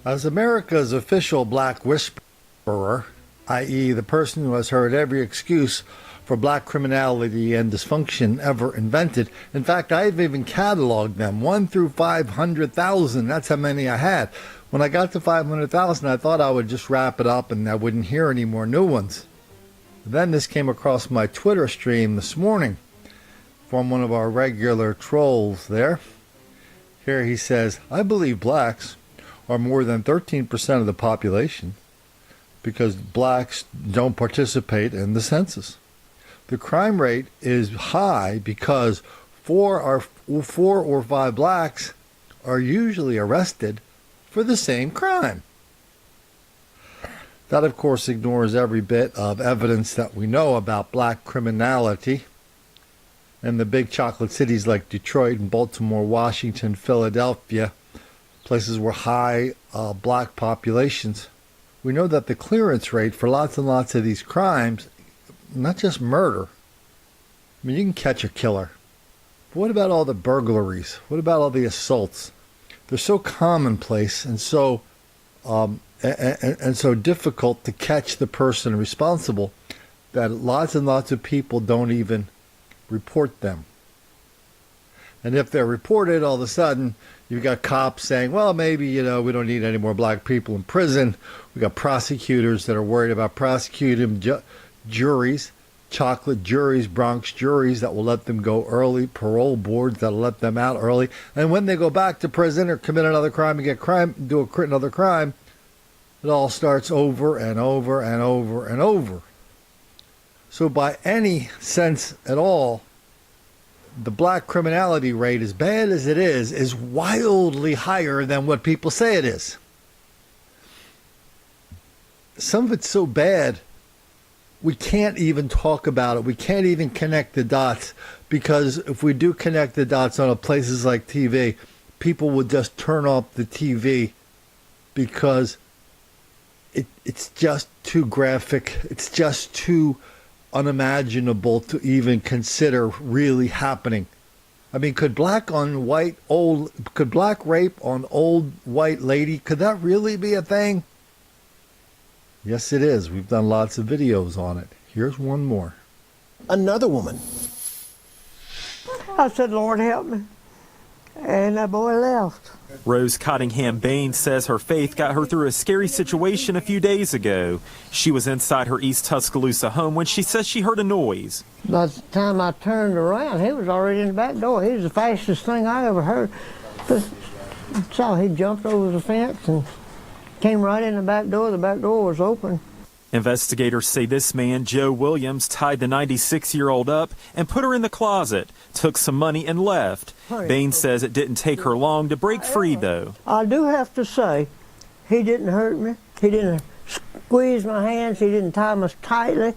As America's official black whisperer, i.e. the person who has heard every excuse for black criminality and dysfunction ever invented. In fact, I've even cataloged them, 1 through 500,000. That's how many I had. When I got to 500,000, I thought I would just wrap it up and I wouldn't hear any more new ones. Then this came across my Twitter stream this morning from one of our regular trolls there. Here he says, I believe blacks are more than 13% of the population because blacks don't participate in the census. The crime rate is high because 4 or 5 blacks are usually arrested for the same crime. That, of course, ignores every bit of evidence that we know about black criminality in the big chocolate cities like Detroit and Baltimore, Washington, Philadelphia, places where high black populations. We know that the clearance rate for lots and lots of these crimes, not just murder. I mean, you can catch a killer. But what about all the burglaries? What about all the assaults? They're so commonplace and so so difficult to catch the person responsible that lots and lots of people don't even report them. And if they're reported, all of a sudden, you've got cops saying, well, maybe, we don't need any more black people in prison. We've got prosecutors that are worried about prosecuting juries, chocolate juries, Bronx juries that will let them go early, parole boards that will let them out early. And when they go back to prison or commit another crime and do another crime, it all starts over and over and over and over. So by any sense at all, the black criminality rate, as bad as it is wildly higher than what people say it is. Some of it's so bad, we can't even talk about it. We can't even connect the dots, because if we do connect the dots on places like TV, people would just turn off the TV because it's just too graphic. It's just too unimaginable to even consider really happening. I mean, could black rape on old white lady, could that really be a thing? Yes, it is. We've done lots of videos on it. Here's one more. Another woman. I said, Lord help me. And that boy left. Rose Cottingham Baines says her faith got her through a scary situation a few days ago. She was inside her East Tuscaloosa home when she says she heard a noise. By the time I turned around, he was already in the back door. He was the fastest thing I ever heard. So he jumped over the fence and came right in the back door. The back door was open. Investigators say this man, Joe Williams, tied the 96-year-old up and put her in the closet, took some money and left. Baines says it didn't take her long to break free, though. I do have to say, he didn't hurt me. He didn't squeeze my hands. He didn't tie me tightly.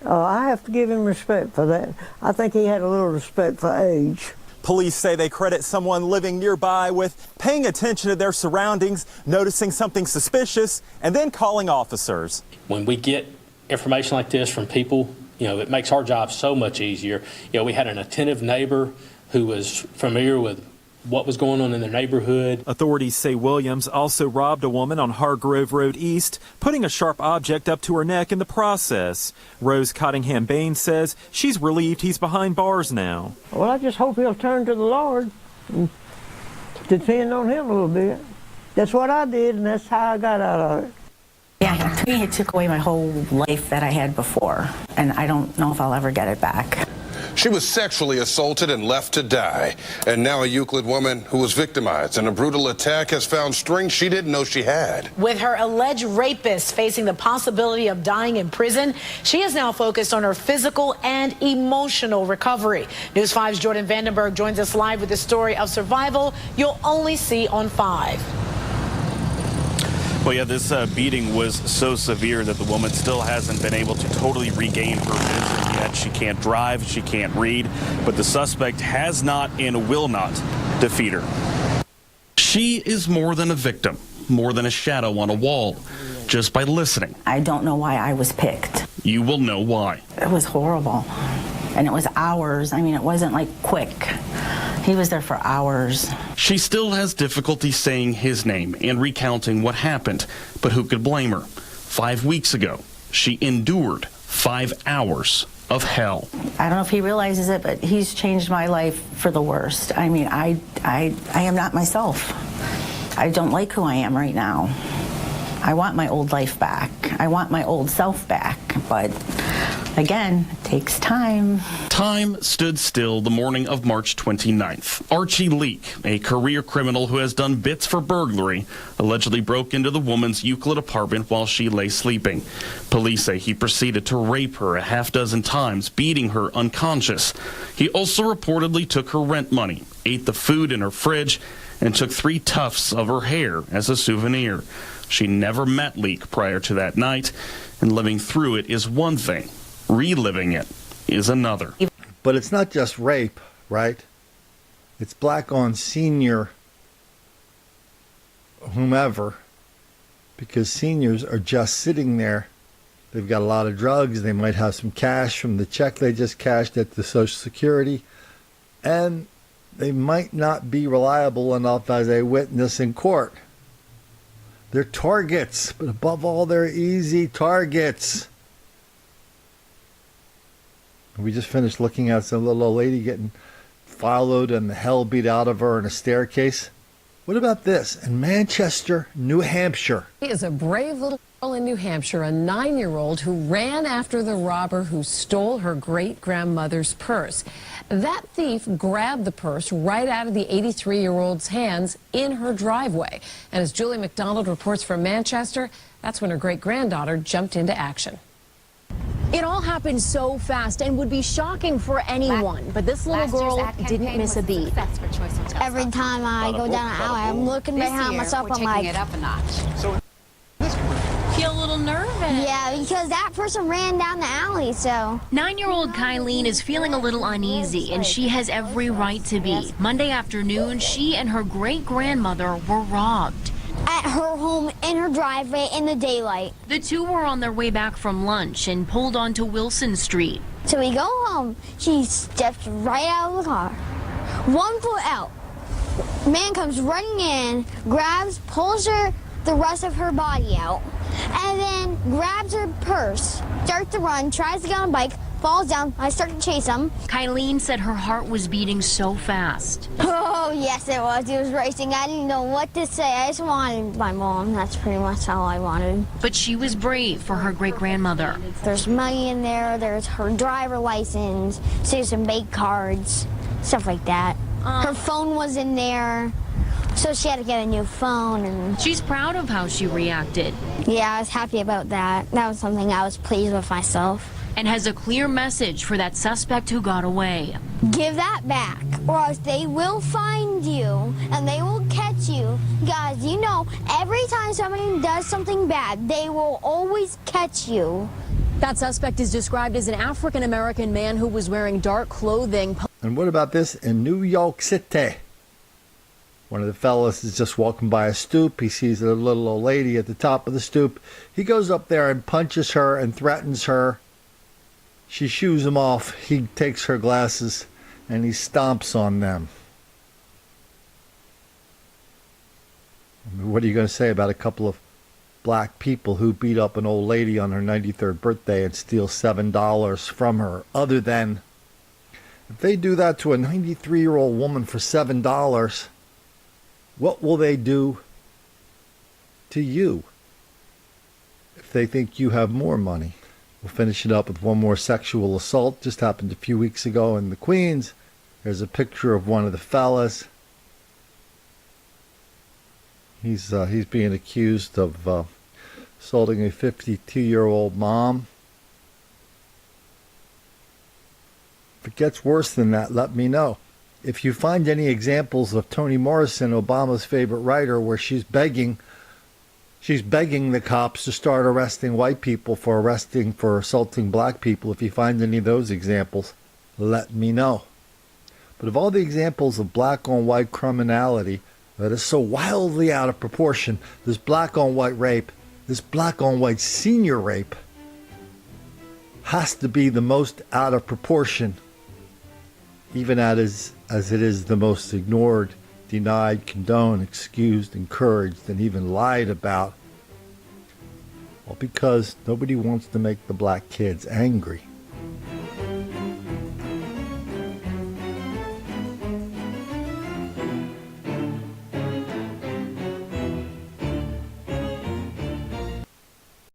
I have to give him respect for that. I think he had a little respect for age. Police say they credit someone living nearby with paying attention to their surroundings, noticing something suspicious, and then calling officers. When we get information like this from people, it makes our job so much easier. We had an attentive neighbor who was familiar with what was going on in their neighborhood. Authorities say Williams also robbed a woman on Hargrove Road East, putting a sharp object up to her neck in the process. Rose Cottingham Baines says she's relieved he's behind bars now. Well, I just hope he'll turn to the Lord and depend on him a little bit. That's what I did, and that's how I got out of it. Yeah, to me, it took away my whole life that I had before, and I don't know if I'll ever get it back. She was sexually assaulted and left to die. And now a Euclid woman who was victimized in a brutal attack has found strength she didn't know she had. With her alleged rapist facing the possibility of dying in prison, she is now focused on her physical and emotional recovery. News 5's Jordan Vandenberg joins us live with the story of survival you'll only see on 5. Well, yeah, this beating was so severe that the woman still hasn't been able to totally regain her vision yet. She can't drive, she can't read, but the suspect has not and will not defeat her. She is more than a victim, more than a shadow on a wall, just by listening. I don't know why I was picked. You will know why. It was horrible, and it was hours. I mean, it wasn't like quick. He was there for hours. She still has difficulty saying his name and recounting what happened, but who could blame her? 5 weeks ago, she endured 5 hours of hell. I don't know if he realizes it, but he's changed my life for the worst. I mean, I am not myself. I don't like who I am right now. I want my old life back. I want my old self back. But again, it takes time. Time stood still the morning of March 29th. Archie Leak, a career criminal who has done bits for burglary, allegedly broke into the woman's Euclid apartment while she lay sleeping. Police say he proceeded to rape her a half dozen times, beating her unconscious. He also reportedly took her rent money, ate the food in her fridge, and took 3 tufts of her hair as a souvenir. She never met Leak prior to that night, and living through it is one thing. Reliving it is another. But it's not just rape, right? It's black on senior whomever, because seniors are just sitting there. They've got a lot of drugs. They might have some cash from the check they just cashed at the Social Security, and they might not be reliable enough as a witness in court. They're targets, but above all, they're easy targets. We just finished looking at some little old lady getting followed and the hell beat out of her in a staircase. What about this? In Manchester, New Hampshire. She is a brave little girl in New Hampshire, a 9-year-old who ran after the robber who stole her great-grandmother's purse. That thief grabbed the purse right out of the 83-year-old's hands in her driveway. And as Julie McDonald reports from Manchester, that's when her great-granddaughter jumped into action. It all happened so fast and would be shocking for anyone, but this little girl didn't miss a beat. Every time I go down an alley, I'm looking behind myself, I'm like, it up a notch. So feel a little nervous. Yeah, because that person ran down the alley, so. 9-year-old Kylene is feeling a little uneasy, and she has every right to be. Monday afternoon, she and her great-grandmother were robbed. At her home, in her driveway, in the daylight. The two were on their way back from lunch and pulled onto Wilson Street. So we go home. She steps right out of the car. 1 foot out. Man comes running in, grabs, pulls her, the rest of her body out, and then grabs her purse, starts to run, tries to get on a bike, falls down. I start to chase him. Kylene said her heart was beating so fast. Oh, yes, it was. It was racing. I didn't know what to say. I just wanted my mom. That's pretty much all I wanted. But she was brave for her great-grandmother. There's money in there. There's her driver license. There's some bank cards, stuff like that. Her phone was in there, so she had to get a new phone. And she's proud of how she reacted. Yeah, I was happy about that. That was something I was pleased with myself. And has a clear message for that suspect who got away. Give that back, or else they will find you, and they will catch you. Guys, you know, every time somebody does something bad, they will always catch you. That suspect is described as an African-American man who was wearing dark clothing. And what about this in New York City? One of the fellas is just walking by a stoop. He sees a little old lady at the top of the stoop. He goes up there and punches her and threatens her. She shoos him off. He takes her glasses and he stomps on them. I mean, what are you going to say about a couple of black people who beat up an old lady on her 93rd birthday and steal $7 from her? Other than, if they do that to a 93-year-old woman for $7, what will they do to you if they think you have more money? We'll finish it up with one more sexual assault. Just happened a few weeks ago in the Queens. There's a picture of one of the fellas. He's being accused of assaulting a 52-year-old mom. If it gets worse than that, let me know. If you find any examples of Toni Morrison, Obama's favorite writer, where she's begging the cops to start arresting white people for assaulting black people. If you find any of those examples, let me know. But of all the examples of black on white criminality that is so wildly out of proportion, this black on white rape, this black on white senior rape, has to be the most out of proportion even as it is the most ignored, denied, condoned, excused, encouraged, and even lied about, all because nobody wants to make the black kids angry.